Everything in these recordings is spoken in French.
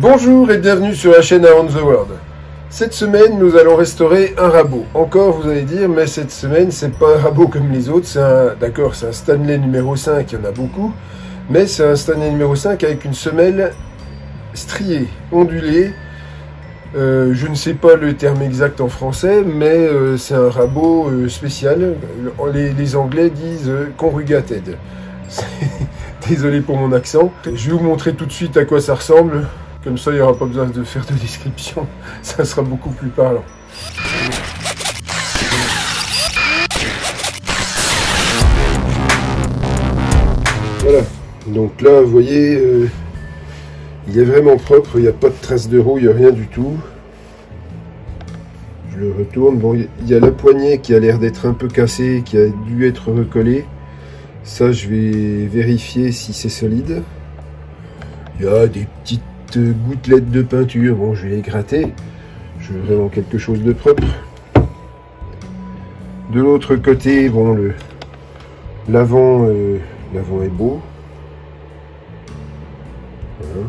Bonjour et bienvenue sur la chaîne Around the World. Cette semaine, nous allons restaurer un rabot. Encore, vous allez dire, mais cette semaine, c'est pas un rabot comme les autres. C'est un Stanley numéro 5, il y en a beaucoup. Mais c'est un Stanley numéro 5 avec une semelle striée, ondulée. Je ne sais pas le terme exact en français, mais c'est un rabot spécial. Les Anglais disent corrugated. Désolé pour mon accent. Je vais vous montrer tout de suite à quoi ça ressemble. Comme ça, il n'y aura pas besoin de faire de description. Ça sera beaucoup plus parlant. Voilà. Donc là, vous voyez, il est vraiment propre. Il n'y a pas de traces de roue, il n'y a rien du tout. Je le retourne. Bon, il y a la poignée qui a l'air d'être un peu cassée, qui a dû être recollée. Ça, je vais vérifier si c'est solide. Il y a des petites gouttelettes de peinture. Bon, je vais les gratter. Je veux vraiment quelque chose de propre. De l'autre côté, bon, l'avant est beau. Voilà.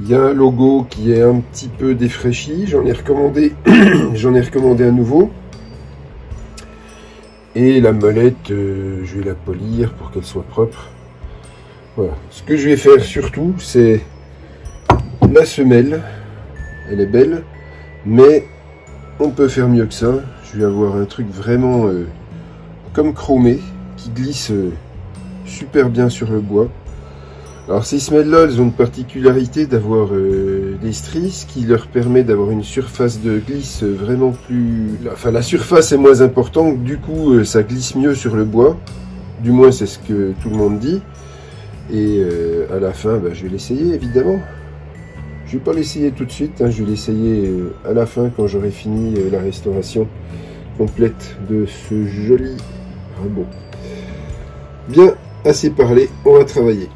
Il y a un logo qui est un petit peu défraîchi. J'en ai recommandé un nouveau. Et la molette, je vais la polir pour qu'elle soit propre. Voilà. Ce que je vais faire surtout, c'est la semelle. Elle est belle, mais on peut faire mieux que ça. Je vais avoir un truc vraiment comme chromé, qui glisse super bien sur le bois. Alors ces semelles-là, elles ont une particularité d'avoir des stries, ce qui leur permet d'avoir une surface de glisse vraiment plus... Enfin, la surface est moins importante, du coup ça glisse mieux sur le bois. Du moins c'est ce que tout le monde dit. Et à la fin, bah, je vais l'essayer évidemment. Je vais pas l'essayer tout de suite, hein, je vais l'essayer à la fin quand j'aurai fini la restauration complète de ce joli rabot. Bien, assez parlé, on va travailler.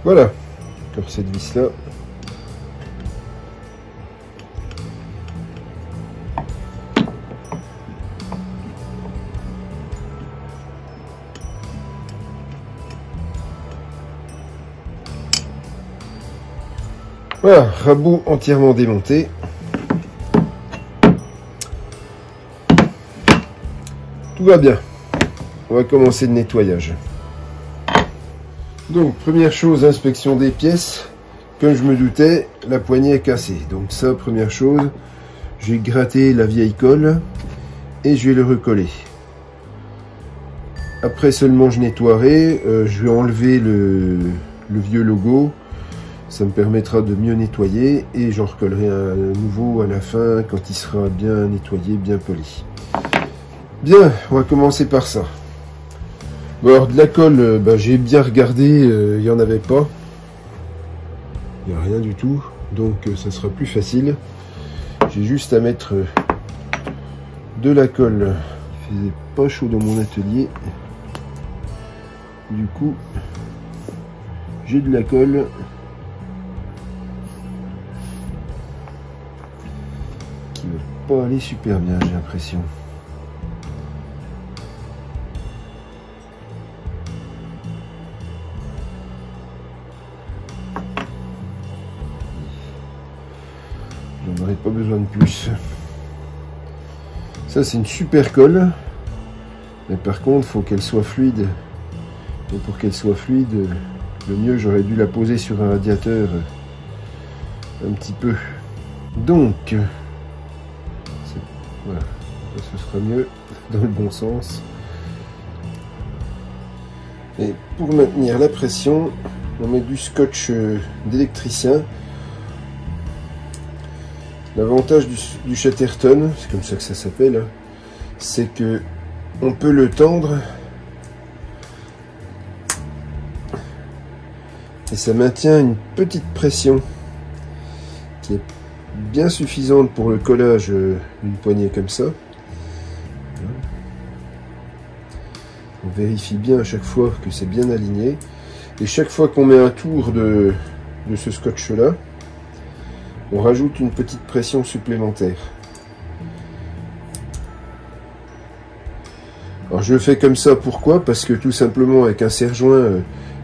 Voilà, encore cette vis là. Voilà, rabot entièrement démonté. Tout va bien. On va commencer le nettoyage. Donc, première chose, inspection des pièces. Comme je me doutais, la poignée est cassée. Donc ça, première chose, je vais gratter la vieille colle et je vais le recoller. Après seulement je nettoierai, je vais enlever le vieux logo Ça me permettra de mieux nettoyer et j'en recollerai un nouveau à la fin quand il sera bien nettoyé, bien poli. Bien, on va commencer par ça. Bon, alors de la colle, j'ai bien regardé, il n'y en avait pas. Il n'y a rien du tout, donc ça sera plus facile. J'ai juste à mettre de la colle. Il faisait pas chaud dans mon atelier. Du coup, j'ai de la colle. Qui ne va pas aller super bien, j'ai l'impression. J'en aurais pas besoin de plus. Ça, c'est une super colle. Mais par contre, il faut qu'elle soit fluide. Et pour qu'elle soit fluide, le mieux, j'aurais dû la poser sur un radiateur un petit peu. Donc, voilà, ce sera mieux dans le bon sens. Et pour maintenir la pression, on met du scotch d'électricien. L'avantage du Chatterton, c'est comme ça que ça s'appelle, c'est que on peut le tendre et ça maintient une petite pression qui est bien suffisante pour le collage d'une poignée comme ça. On vérifie bien à chaque fois que c'est bien aligné et chaque fois qu'on met un tour de ce scotch là, on rajoute une petite pression supplémentaire. Alors je le fais comme ça, pourquoi? Parce que tout simplement avec un serre-joint,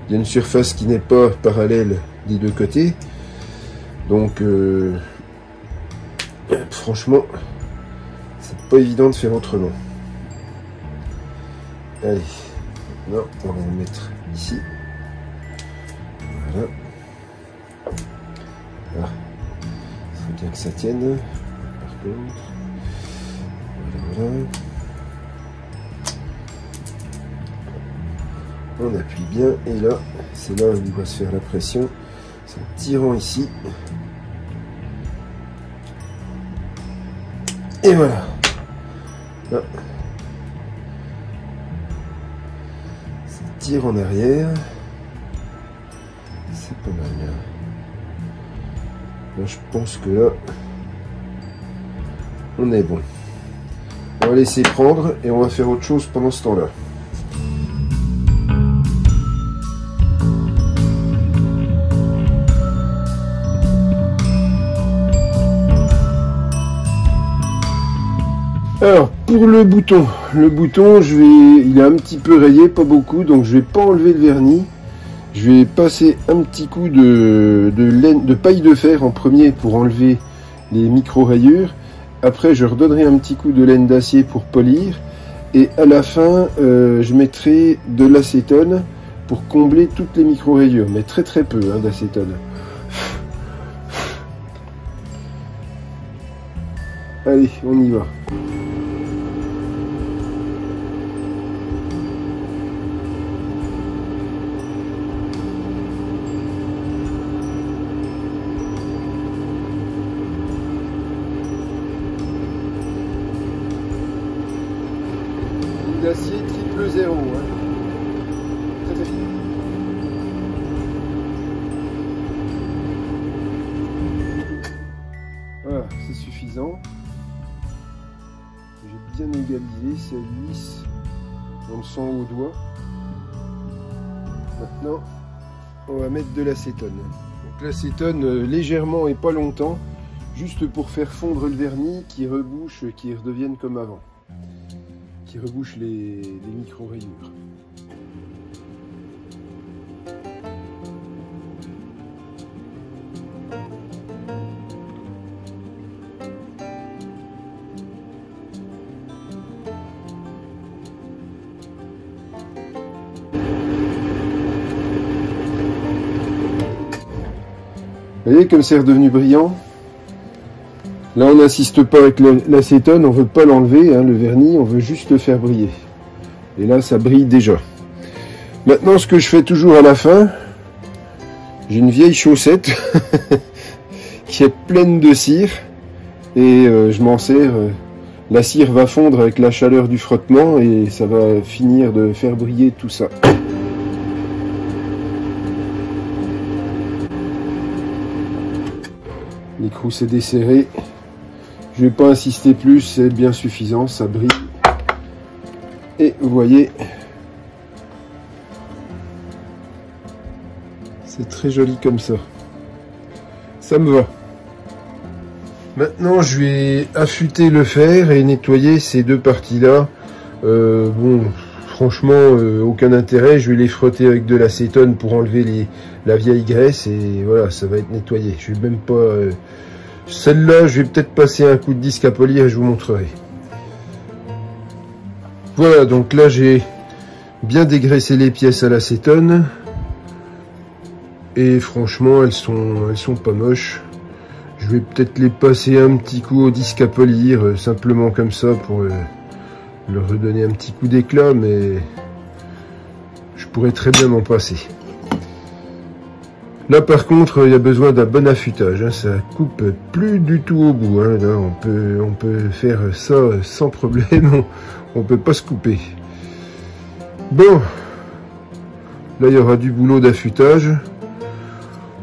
il y a une surface qui n'est pas parallèle des deux côtés. Donc franchement, c'est pas évident de faire autrement. Allez, non, on va en mettre ici. Voilà. Ah. Il faut bien que ça tienne, par contre. Voilà. On appuie bien, et là, c'est là où il va se faire la pression. C'est en tirant ici. Et voilà. Là. Ça tire en arrière. C'est pas mal. Là, je pense que là, on est bon. On va laisser prendre et on va faire autre chose pendant ce temps-là. Alors, pour le bouton, il est un petit peu rayé, pas beaucoup, donc je vais pas enlever le vernis. Je vais passer un petit coup de paille de fer en premier pour enlever les micro-rayures. Après, je redonnerai un petit coup de laine d'acier pour polir. Et à la fin, je mettrai de l'acétone pour combler toutes les micro-rayures. Mais très très peu d'acétone. Allez, on y va. D'acier triple 0. Très très bien. Voilà, c'est suffisant. J'ai bien égalisé, c'est lisse. On le sent au doigt. Maintenant, on va mettre de l'acétone. Donc l'acétone légèrement et pas longtemps, juste pour faire fondre le vernis qui rebouche, qui redevienne comme avant. Qui rebouche les micro-rayures. Vous voyez comme c'est redevenu brillant? Là, on n'insiste pas avec l'acétone, on veut pas l'enlever, le vernis, on veut juste le faire briller. Et là, ça brille déjà. Maintenant, ce que je fais toujours à la fin, J'ai une vieille chaussette qui est pleine de cire et je m'en sers. La cire va fondre avec la chaleur du frottement et ça va finir de faire briller tout ça. L'écrou s'est desserré. Je vais pas insister plus, c'est bien suffisant, ça brille. Et vous voyez, c'est très joli comme ça. Ça me va. Maintenant, je vais affûter le fer et nettoyer ces deux parties-là. Bon, franchement, aucun intérêt. Je vais les frotter avec de l'acétone pour enlever la vieille graisse et voilà, ça va être nettoyé. Je vais même pas... Celle-là, je vais peut-être passer un coup de disque à polir et je vous montrerai. Voilà, donc là, j'ai bien dégraissé les pièces à l'acétone. Et franchement, elles sont pas moches. Je vais peut-être les passer un petit coup au disque à polir, simplement comme ça, pour leur redonner un petit coup d'éclat, mais je pourrais très bien m'en passer. Là par contre, il y a besoin d'un bon affûtage, hein, ça coupe plus du tout au bout, hein, là, on peut faire ça sans problème, on peut pas se couper. Bon, là il y aura du boulot d'affûtage.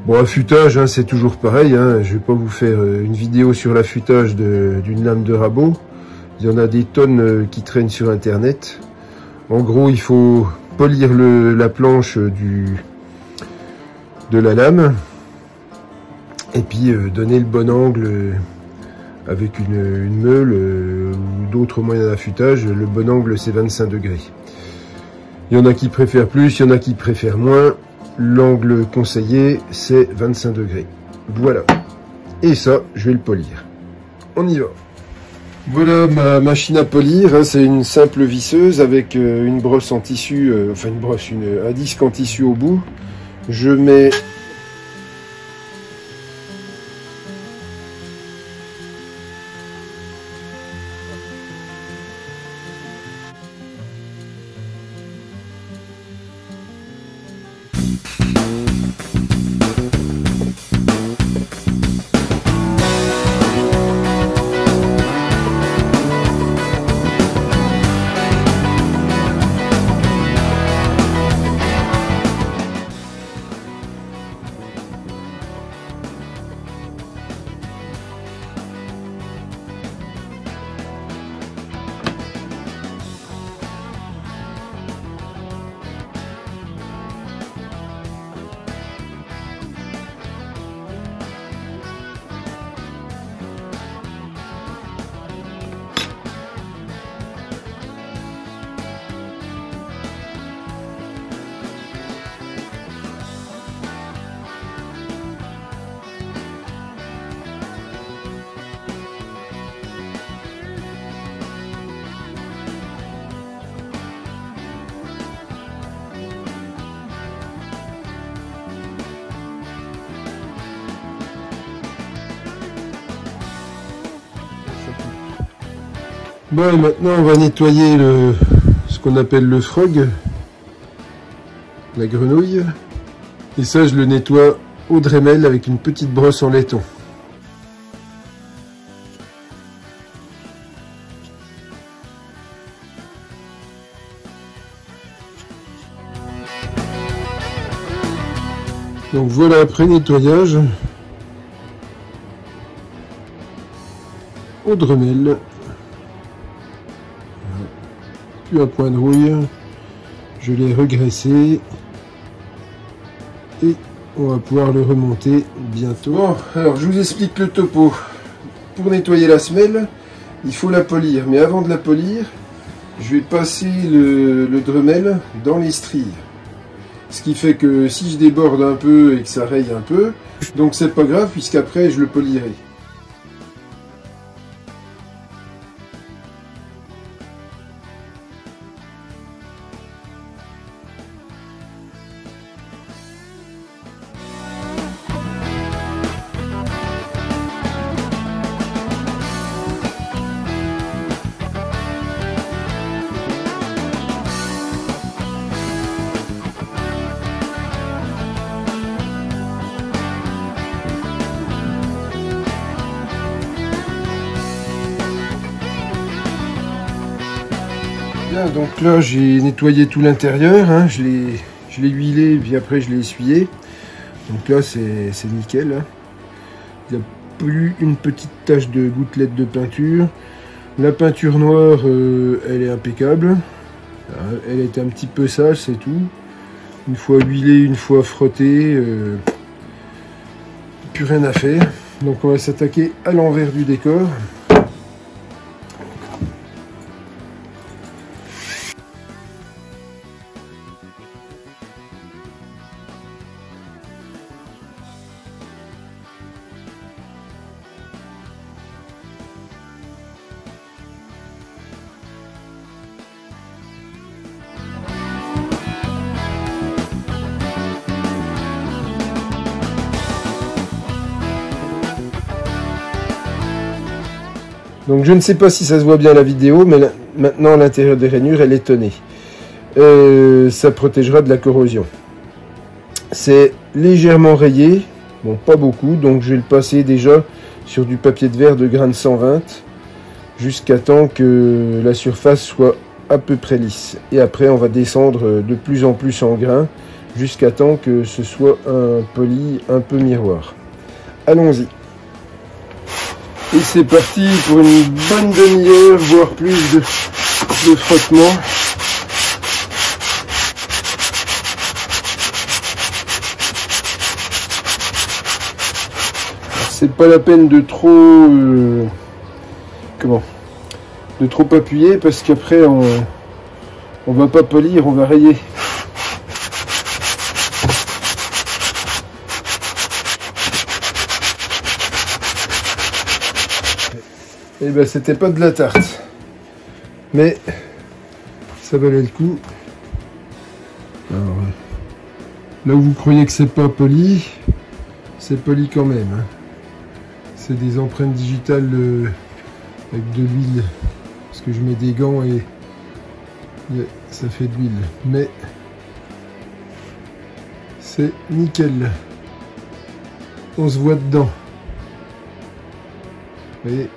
Bon, affûtage, hein, c'est toujours pareil, hein, je vais pas vous faire une vidéo sur l'affûtage d'une lame de rabot. Il y en a des tonnes qui traînent sur internet. En gros, il faut polir la planche de la lame et puis donner le bon angle avec une meule ou d'autres moyens d'affûtage. Le bon angle, c'est 25 degrés. Il y en a qui préfèrent plus, il y en a qui préfèrent moins. L'angle conseillé, c'est 25 degrés. Voilà. Et ça, je vais le polir. On y va. Voilà ma machine à polir, hein, c'est une simple visseuse avec une brosse en tissu, enfin une brosse, un disque en tissu au bout. Je mets bon, maintenant on va nettoyer ce qu'on appelle le frog, la grenouille. Et ça, je le nettoie au Dremel avec une petite brosse en laiton. Donc voilà, après nettoyage, au Dremel. Plus un point de rouille, je l'ai regraissé et on va pouvoir le remonter bientôt. Bon, alors je vous explique le topo. Pour nettoyer la semelle, il faut la polir, mais avant de la polir, je vais passer le Dremel dans les stries. Ce qui fait que si je déborde un peu et que ça raye un peu, donc c'est pas grave puisqu'après je le polirai. Voilà, donc là j'ai nettoyé tout l'intérieur, hein, je l'ai huilé, puis après je l'ai essuyé. Donc là c'est nickel. Hein. Il n'y a plus une petite tache de gouttelette de peinture. La peinture noire, elle est impeccable. Elle est un petit peu sale, c'est tout. Une fois huilée, une fois frottée, plus rien à faire. Donc on va s'attaquer à l'envers du décor. Donc je ne sais pas si ça se voit bien à la vidéo, mais maintenant l'intérieur des rainures elle est tonné. Ça protégera de la corrosion. C'est légèrement rayé, bon pas beaucoup, donc je vais le passer déjà sur du papier de verre de grain 120 jusqu'à temps que la surface soit à peu près lisse. Et après on va descendre de plus en plus en grain jusqu'à temps que ce soit un poli un peu miroir. Allons-y. Et c'est parti pour une bonne demi-heure, voire plus de frottement. C'est pas la peine de trop de trop appuyer parce qu'après on va pas polir, on va rayer. Et ben c'était pas de la tarte, mais ça valait le coup. Alors, là où vous croyez que c'est pas poli, c'est poli quand même. Hein. C'est des empreintes digitales avec de l'huile, parce que je mets des gants et ça fait de l'huile. Mais c'est nickel. On se voit dedans. Vous voyez ?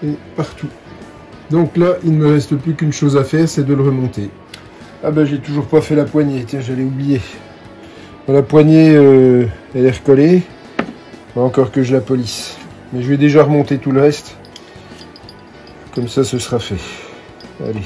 Et partout. Donc là, il ne me reste plus qu'une chose à faire, c'est de le remonter. Ah ben j'ai toujours pas fait la poignée, tiens j'allais oublier. Bon, la poignée, elle est recollée. Il faut encore que je la polisse. Mais je vais déjà remonter tout le reste. Comme ça, ce sera fait. Allez.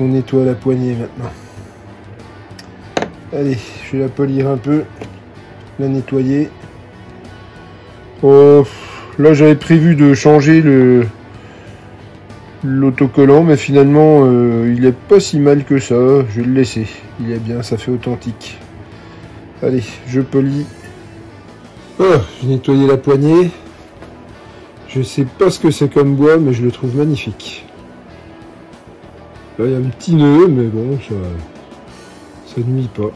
On nettoie la poignée maintenant. Allez, je vais la polir un peu, la nettoyer. Là j'avais prévu de changer l'autocollant, mais finalement il est pas si mal que ça. Je vais le laisser, il est bien, ça fait authentique. Allez, je polis. J'ai nettoyé la poignée. Je sais pas ce que c'est comme bois, mais je le trouve magnifique. Là, il y a un petit nœud, mais bon, ça ne nuit pas.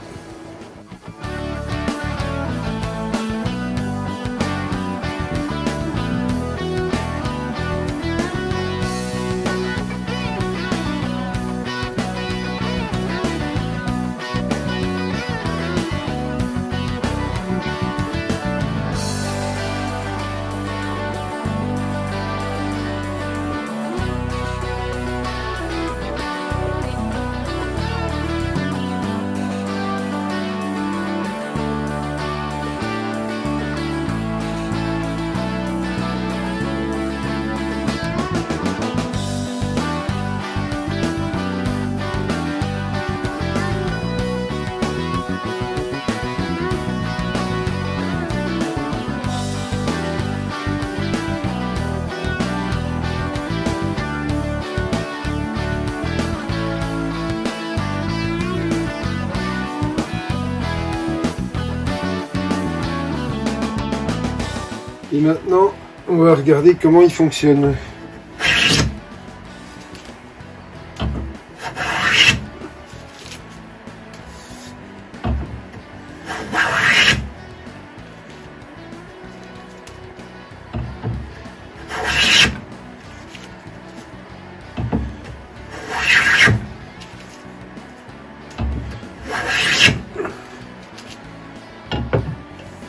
Et maintenant, on va regarder comment il fonctionne.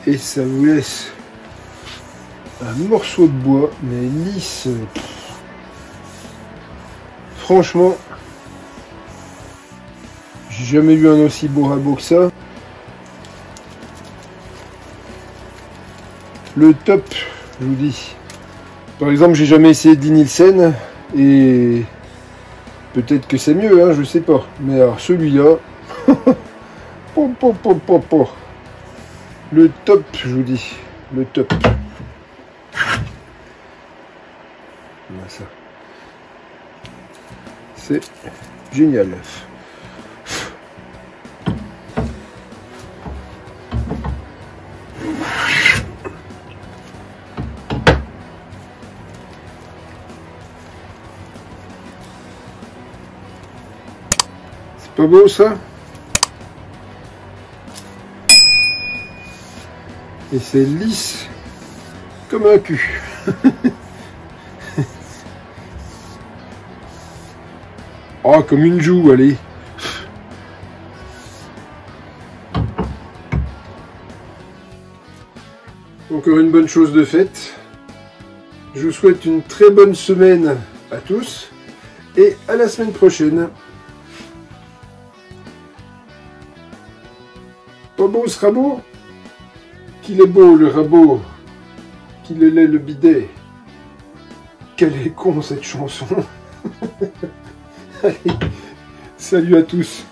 Et ça vous laisse un morceau de bois, mais lisse. Franchement, j'ai jamais vu un aussi beau rabot que ça. Le top, je vous dis. Par exemple, j'ai jamais essayé de Nielsen et peut-être que c'est mieux, hein, je sais pas. Mais alors celui-là, le top, je vous dis, le top. Voilà ça. C'est génial. C'est pas beau ça? Et c'est lisse comme un cul. Oh, comme une joue, allez. Encore une bonne chose de faite. Je vous souhaite une très bonne semaine à tous et à la semaine prochaine. Pas beau ce rabot? Qu'il est beau le rabot, qu'il est laid le bidet. Quelle est con cette chanson. Allez, salut à tous.